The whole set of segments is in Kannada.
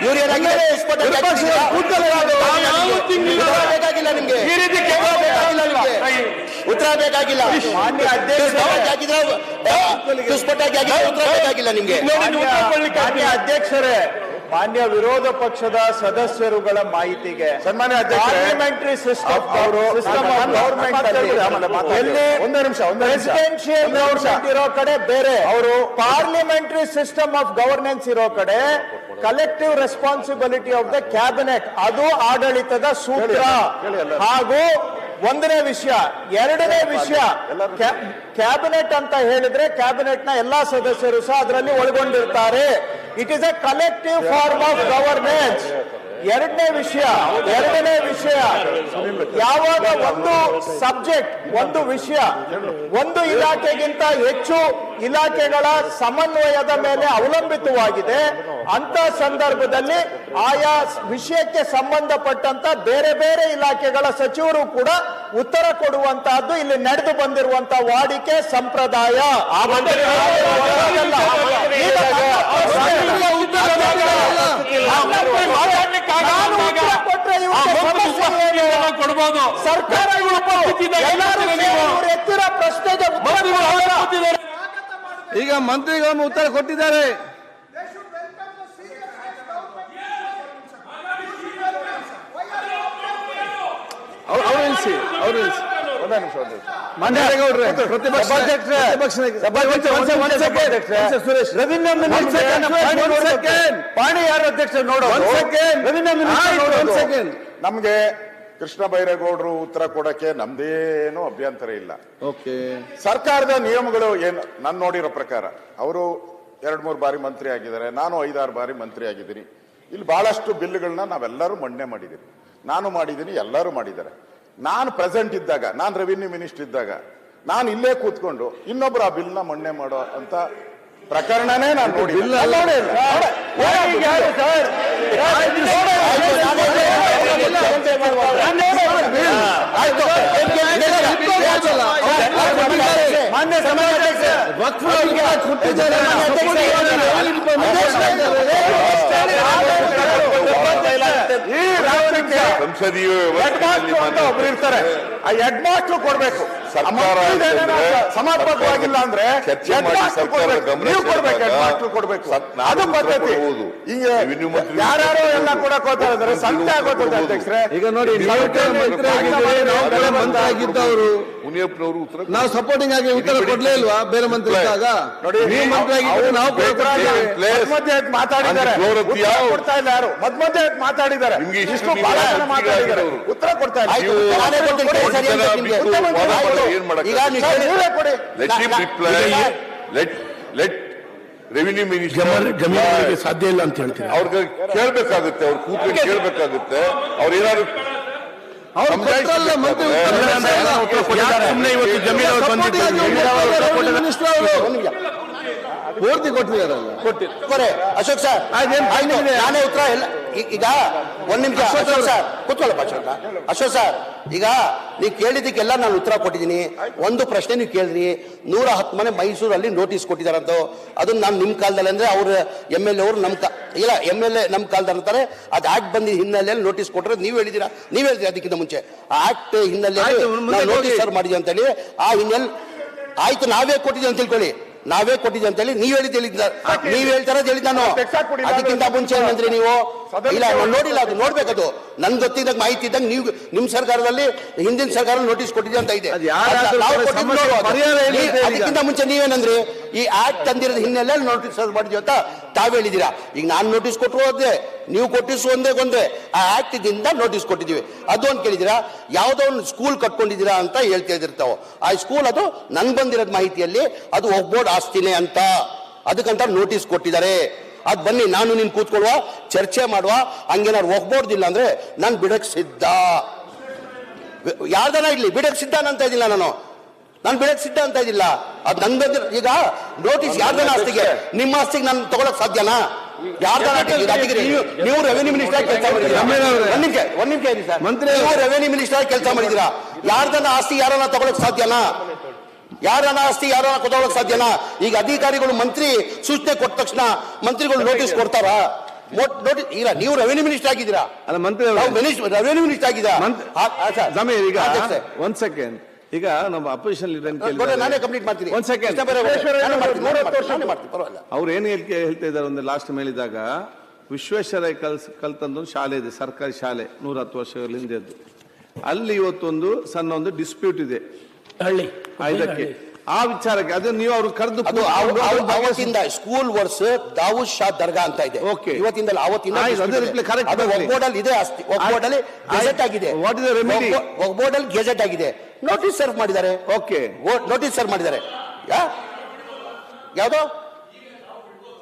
ಇವ್ರು ಏನಾಗಿದೆ ಬೇಕಾಗಿಲ್ಲ ನಿಮ್ಗೆ, ಉತ್ತರ ಬೇಕಾಗಿಲ್ಲ. ಮಾನ್ಯ ಅಧ್ಯಕ್ಷರೇ, ಮಾನ್ಯ ವಿರೋಧ ಪಕ್ಷದ ಸದಸ್ಯರುಗಳ ಮಾಹಿತಿಗೆ ಸನ್ಮಾನ್ಯ ಪಾರ್ಲಿಮೆಂಟರಿ ಸಿಸ್ಟಮ್ ಪ್ರೆಸಿಡೆನ್ಷಿಯಲ್ ಗವರ್ಮೆಂಟ್ ಇರೋ ಕಡೆ ಬೇರೆ, ಅವರು ಪಾರ್ಲಿಮೆಂಟರಿ ಸಿಸ್ಟಮ್ ಆಫ್ ಗವರ್ನೆನ್ಸ್ ಇರೋ ಕಡೆ collective responsibility of the cabinet, ಅದು ಆಡಳಿತದ ಸೂತ್ರ. ಹಾಗೂ ಒಂದನೇ ವಿಷಯ. ಎರಡನೇ ವಿಷಯ, ಕ್ಯಾಬಿನೆಟ್ ಅಂತ ಹೇಳಿದ್ರೆ ಕ್ಯಾಬಿನೆಟ್ ನ ಎಲ್ಲಾ ಸದಸ್ಯರು ಸಹ ಅದರಲ್ಲಿ ಒಳಗೊಂಡಿರ್ತಾರೆ. It is a collective form of governance. ಎರಡನೇ ವಿಷಯ, ಯಾವಾಗ ಒಂದು ಸಬ್ಜೆಕ್ಟ್, ಒಂದು ವಿಷಯ, ಒಂದು ಇಲಾಖೆಗಿಂತ ಹೆಚ್ಚು ಇಲಾಖೆಗಳ ಸಮನ್ವಯದ ಮೇಲೆ ಅವಲಂಬಿತವಾಗಿದೆ, ಅಂತ ಸಂದರ್ಭದಲ್ಲಿ ಆಯಾ ವಿಷಯಕ್ಕೆ ಸಂಬಂಧಪಟ್ಟಂತ ಬೇರೆ ಬೇರೆ ಇಲಾಖೆಗಳ ಸಚಿವರು ಕೂಡ ಉತ್ತರ ಕೊಡುವಂತಹದ್ದು ಇಲ್ಲಿ ನಡೆದು ಬಂದಿರುವಂತಹ ವಾಡಿಕೆ, ಸಂಪ್ರದಾಯ. ಕೊಡಬಹುದು ಸರ್ಕಾರ ಎತ್ತಿರ ಪ್ರಶ್ನೆಗೆ ಈಗ ಮಂತ್ರಿಗಳನ್ನು ಉತ್ತರ ಕೊಟ್ಟಿದ್ದಾರೆ. ಪಾಣಿ ಯಾರು ಅಧ್ಯಕ್ಷ ನಮ್ಗೆ ಕೃಷ್ಣ ಬೈರೇಗೌಡರು ಉತ್ತರ ಕೊಡಕ್ಕೆ ನಮ್ದೇನು ಅಭ್ಯಂತರ ಇಲ್ಲ. ಸರ್ಕಾರದ ನಿಯಮಗಳು ಏನು ನಾನು ನೋಡಿರೋ ಪ್ರಕಾರ, ಅವರು 2-3 ಬಾರಿ ಮಂತ್ರಿ ಆಗಿದ್ದಾರೆ, ನಾನು 5-6 ಬಾರಿ ಮಂತ್ರಿ ಆಗಿದ್ದೀನಿ. ಇಲ್ಲಿ ಬಹಳಷ್ಟು ಬಿಲ್ಗಳನ್ನ ನಾವೆಲ್ಲರೂ ಮಂಡನೆ ಮಾಡಿದ್ದೀವಿ. ನಾನು ಮಾಡಿದ್ದೀನಿ, ಎಲ್ಲರೂ ಮಾಡಿದ್ದಾರೆ. ನಾನು ಪ್ರೆಸೆಂಟ್ ಇದ್ದಾಗ, ನಾನು ರೆವಿನ್ಯೂ ಮಿನಿಸ್ಟರ್ ಇದ್ದಾಗ ನಾನು ಇಲ್ಲೇ ಕೂತ್ಕೊಂಡು ಇನ್ನೊಬ್ರು ಆ ಬಿಲ್ನ ಮಂಡನೆ ಮಾಡೋ ಅಂತ ಪ್ರಕರಣನೇ ನಾನು ನೋಡಿ ಮಾನ್ಯ ಸಭಾಧ್ಯಕ್ಷ ಈ ರಾಜ್ಯಕ್ಕೆ ಸಂಸದೀಯ ಒಬ್ರು ಇರ್ತಾರೆ, ಆ ಹೆಡ್ ಮಾಸ್ಟರ್ ಕೊಡ್ಬೇಕು. ಸಮರ್ಪಕವಾಗಿಲ್ಲ ಅಂದ್ರೆ ನೀವು ಕೊಡ್ಬೇಕು, ಹೆಡ್ ಮಾಸ್ಟರ್ ಕೊಡ್ಬೇಕು. ಅದು ಪದ್ಧತಿ. ಈಗ ಯಾರು ಎಲ್ಲ ಕೊಡಕ್ ಹೋಗ್ತಾ ಇದ್ದಾರೆ, ಸಂತೆ ಆಗೋದು ಅಧ್ಯಕ್ಷರೇ. ಈಗ ನೋಡಿ, ಮಂತ್ರಿ ಆಗಿದ್ದವರು ನಾವು ಸಪೋರ್ಟಿಂಗ್ ಆಗಿ ಉತ್ತರ ಕೊಡ್ಲೇ ಇಲ್ವಾ ಬೇರೆ ಮಂತ್ರಿ ಇದ್ದಾಗ? ನೋಡಿ, ನೀವು ಮಂತ್ರಿ ಆಗಿದ್ದು ನಾವು ಮಧ್ಯ ಮಾತಾಡಿದ್ದಾರೆ, ಕೊಡ್ತಾ ಇಲ್ಲ ಯಾರು. ಮಧ್ಯ ಮಾತಾಡಿದ್ದಾರೆ, ಇಷ್ಟು ಬಹಳ ಜನ ಮಾತಾಡಿದ್ದಾರೆ, ಉತ್ತರ ಕೊಡ್ತಾ ಇಲ್ಲ. ರೆವಿನ್ಯೂ ಮಿನಿಸ್ಟರ್ ಸಾಧ್ಯ ಇಲ್ಲ ಅಂತ ಹೇಳ್ತೀನಿ. ಅವ್ರಿಗೆ ಕೇಳ್ಬೇಕಾಗುತ್ತೆ, ಅವ್ರು ಕೂತ್ಕೊಂಡು ಕೇಳ್ಬೇಕಾಗುತ್ತೆ. ಅವ್ರು ಏನಾದ್ರು ಪೂರ್ತಿ ಕೊಟ್ಟಿದ್ದಾರಲ್ಲ. ಅಶೋಕ್ ಸರ್, ನಾನೇ ಉತ್ತರ ಇಲ್ಲ. ಈಗ ಒಂದ್ ನಿಮಿಷ ಅಶೋಕ್ ಸರ್ ಕೂತ್ಕೊಳ್ಳಪ್ಪ. ಅಶೋಕ್ ಸರ್, ಈಗ ನೀವು ಕೇಳಿದ್ದಕ್ಕೆಲ್ಲ ನಾನು ಉತ್ತರ ಕೊಟ್ಟಿದ್ದೀನಿ. ಒಂದು ಪ್ರಶ್ನೆ ನೀವು ಕೇಳಿದ್ರಿ, 110 ಮನೆ ಮೈಸೂರಲ್ಲಿ ನೋಟಿಸ್ ಕೊಟ್ಟಿದ್ದಾರಂತ. ಅದನ್ನ ನಾನು ನಿಮ್ಮ ಕಾಲದಲ್ಲಿ ಅಂದ್ರೆ ಅವ್ರ MLA ಅವರು ಇಲ್ಲ MLA ನಮ್ಮ ಕಾಲದಲ್ಲಿ ಅಂತಾರೆ. ಅದು ಆಕ್ಟ್ ಬಂದಿದ್ದ ಹಿನ್ನೆಲೆಯಲ್ಲಿ ನೋಟಿಸ್ ಕೊಟ್ಟರೆ ನೀವು ಹೇಳಿದಿರಿ ಅದಕ್ಕಿಂತ ಮುಂಚೆ ಆ ಆಕ್ಟ್ ಹಿನ್ನೆಲೆಯಲ್ಲಿ ನೋಟಿಸ್ ಸರ್ವ್ ಮಾಡಿದ್ವಿ ಅಂತೇಳಿ. ಆ ಹಿನ್ನೆಲೆ ಆಯ್ತು, ನಾವೇ ಕೊಟ್ಟಿದ್ದೀವಿ ಅಂತ ತಿಳ್ಕೊಳ್ಳಿ, ನಾವೇ ಕೊಟ್ಟಿದ್ದೆ ಅಂತ ಹೇಳಿ ನೀವ್ ನೀವ್ ಹೇಳ್ತಾರ ಹೇಳಿದ್ ನಾನು. ಅದಕ್ಕಿಂತ ಮುಂಚೆ ಏನಂದ್ರಿ ನೀವು? ಇಲ್ಲ, ನಾನು ನೋಡಿಲ್ಲ, ಅದು ನೋಡ್ಬೇಕದು. ನನ್ ಗೊತ್ತಿದ್ದಾಗ ಮಾಹಿತಿ ಇದ್ದಾಗ ನೀವು ನಿಮ್ಮ ಸರ್ಕಾರದಲ್ಲಿ ಹಿಂದಿನ ಸರ್ಕಾರ ನೋಟಿಸ್ ಕೊಟ್ಟಿದೆ ಅಂತ ಇದೆ. ಅದಕ್ಕಿಂತ ಮುಂಚೆ ನೀವೇನಂದ್ರಿ? ಈ ಆಕ್ಟ್ ತಂದಿರೋದ ಹಿನ್ನೆಲೆಯಲ್ಲಿ ನೋಟಿಸ್ ಮಾಡಿದ್ವಿ ಅಂತ ತಾವ್ ಹೇಳಿದೀರಾ. ಈಗ ನಾನು ನೋಟಿಸ್ ಕೊಟ್ಟರು ಹೋದ್ರೆ ನೀವು ಕೊಟ್ಟಿಸು ಒಂದೇ ಆ ಆಕ್ಟ್ ದಿಂದ ನೋಟಿಸ್ ಕೊಟ್ಟಿದೀವಿ. ಅದು ಅಂತ ಕೇಳಿದಿರಾ? ಯಾವ್ದೋ ಒಂದು ಸ್ಕೂಲ್ ಕಟ್ಕೊಂಡಿದ್ದೀರಾ ಅಂತ ಹೇಳ್ತಾ ಇದಿರ್ತಾವ. ಆ ಸ್ಕೂಲ್ ಅದು ನನ್ ಬಂದಿರೋದ್ ಮಾಹಿತಿಯಲ್ಲಿ ಅದು ಒಗ್ಬೋರ್ಡ್ ಆಸ್ತಿನೇ ಅಂತ, ಅದಕ್ಕಂತ ನೋಟಿಸ್ ಕೊಟ್ಟಿದ್ದಾರೆ. ಅದ್ ಬನ್ನಿ, ನಾನು ನೀನ್ ಕೂತ್ಕೊಳ್ಳುವ, ಚರ್ಚೆ ಮಾಡುವ. ಹಂಗೇನಾರು ಒಗ್ಬೋರ್ದಿಲ್ಲ ಅಂದ್ರೆ ನಾನು ಬಿಡಕ್ ಸಿದ್ಧ. ಯಾರ್ದನ ಇರ್ಲಿ, ಬಿಡಕ್ ಸಿದ್ಧ ಅಂತ ಇದ್ದಿಲ್ಲ ನಾನು ಬಿಡಕ್ ಸಿದ್ಧ ಅಂತ ಇದ್ದಿಲ್ಲ. ಅದ್ ನನ್ ಬಂದಿರ. ಈಗ ನೋಟಿಸ್ ಯಾರ್ದನ ಆಸ್ತಿಗೆ, ನಿಮ್ಮ ಆಸ್ತಿಗೆ ನಾನು ತಗೊಳಕ್ ಸಾಧ್ಯನಾ? ನೀವು ರೆವೆನ್ಯೂ ಮಿನಿಸ್ಟರ್ ಕೆಲಸ ಮಾಡಿದ್ದೀರಾ? ಒಂದ್ ನಿಮಿಷ ಇರಿ ಸರ್. ನೀವು ರೆವೆನ್ಯೂ ಮಿನಿಸ್ಟರ್ ಕೆಲಸ ಮಾಡಿದ್ದೀರಾ? ಯಾರ್ದನ್ನ ಆಸ್ತಿ ಯಾರನ್ನ ತಗೊಳಕ್ ಸಾಧ್ಯನಾ? ಯಾರನ್ನ ಆಸ್ತಿ ಯಾರನ್ನ ತಗೊಳಕ್ ಸಾಧ್ಯನಾ? ಈಗ ಅಧಿಕಾರಿಗಳು ಮಂತ್ರಿ ಸೂಚನೆ ಕೊಟ್ಟ ತಕ್ಷಣ ಮಂತ್ರಿಗಳು ನೋಟಿಸ್ ಕೊಡ್ತಾರಾ? ಇಲ್ಲ ನೀವು ರೆವೆನ್ಯೂ ಮಿನಿಸ್ಟರ್ ಆಗಿದ್ದೀರಾ, ಅಲ್ಲ ಮಂತ್ರಿ ರೆವೆನ್ಯೂ ಮಿನಿಸ್ಟರ್ ಆಗಿದ್ದೀರಾ. ಜಮೀರ್ ಈಗ ಒಂದ್ ಸೆಕೆಂಡ್, ಈಗ ನಮ್ಮ ಅಪೋಸಿಷನ್ ಲೀಡರ್ ನಾನೇ ಕಂಪ್ಲೀಟ್ ಮಾಡ್ತೀನಿ. ಒಂದ್ ಸೆಕೆಂಡ್, ಪರವಾಗಿಲ್ಲ. ಅವ್ರು ಏನು ಹೇಳ್ತಾ ಇದ್ದಾರೆ ಒಂದು ಲಾಸ್ಟ್ ಮೇಲಿದಾಗ, ವಿಶ್ವೇಶ್ವರಯ್ಯ ಕಲ್ತಂದು ಶಾಲೆ ಇದೆ, ಸರ್ಕಾರಿ ಶಾಲೆ 110 ವರ್ಷಗಳ ಹಿಂದೆದ್ದು. ಅಲ್ಲಿ ಇವತ್ತೊಂದು ಸಣ್ಣ ಒಂದು ಡಿಸ್ಪ್ಯೂಟ್ ಇದೆ ಇದಕ್ಕೆ, ಆ ವಿಚಾರಕ್ಕೆ ಅದು ನೀವು ಅವ್ರು ಕರೆದು ಅವತ್ತಿಂದ ಸ್ಕೂಲ್ ವರ್ಸ್ ದಾವೂದ್ ಶಾ ದರ್ಗಾ ಅಂತ ಇದೆ. Okay. ಇವತ್ತಿಂದ ಅವತ್ತಿಂದ ಒಗ್ಬೋರ್ಡಲ್ಲಿ ಇದೆ, ಒಗ್ಬೋರ್ಡಲ್ಲಿ ಗೆಜೆಟ್ ಆಗಿದೆ, ವಾಟ್ ಇಸ್ ದ ರೆಮಿಡಿ? ಒಗ್ಬೋರ್ಡಲ್ಲಿ ಗೆಜೆಟ್ ಆಗಿದೆ, ನೋಟಿಸ್ ಸರ್ವ್ ಮಾಡಿದ್ದಾರೆ. ಓಕೆ, ನೋಟಿಸ್ ಸರ್ವ್ ಮಾಡಿದ್ದಾರೆ. ಯಾವ್ದು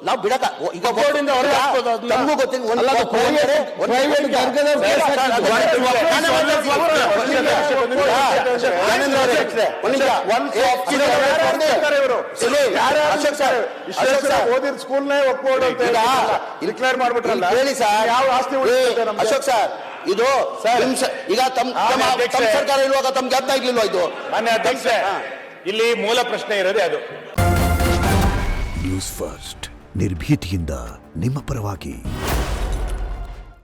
ನಾವು ಬಿಡಕ ಈಗ ತಮಗೂ ಗೊತ್ತಿಲ್ಲ. ಓದಿದ ಸ್ಕೂಲ್ನೇ ಒಪ್ಪಿಕೊಂಡು ಡಿಕ್ಲೇರ್ ಮಾಡ್ಬಿಟ್ರಲ್ಲ, ಹೇಳಿ ಸರ್. ಯಾವ ಆಸ್ತಿ ಅಶೋಕ್ ಸರ್, ಇದು ಈಗ ತಮ್ಮ ಸರ್ಕಾರ ಇರುವಾಗ ತಮ್ಗೆ ಅರ್ಥ ಆಗ್ಲಿಲ್ವಾ ಇದು? ಮಾನ್ಯ ಅಧ್ಯಕ್ಷ, ಇಲ್ಲಿ ಮೂಲ ಪ್ರಶ್ನೆ ಇರೋದೇ ಅದು. ನ್ಯೂಸ್ ಫಸ್ಟ್ ನಿರ್ಭೀತಿಯಿಂದ ನಿಮ್ಮ ಪರವಾಗಿ.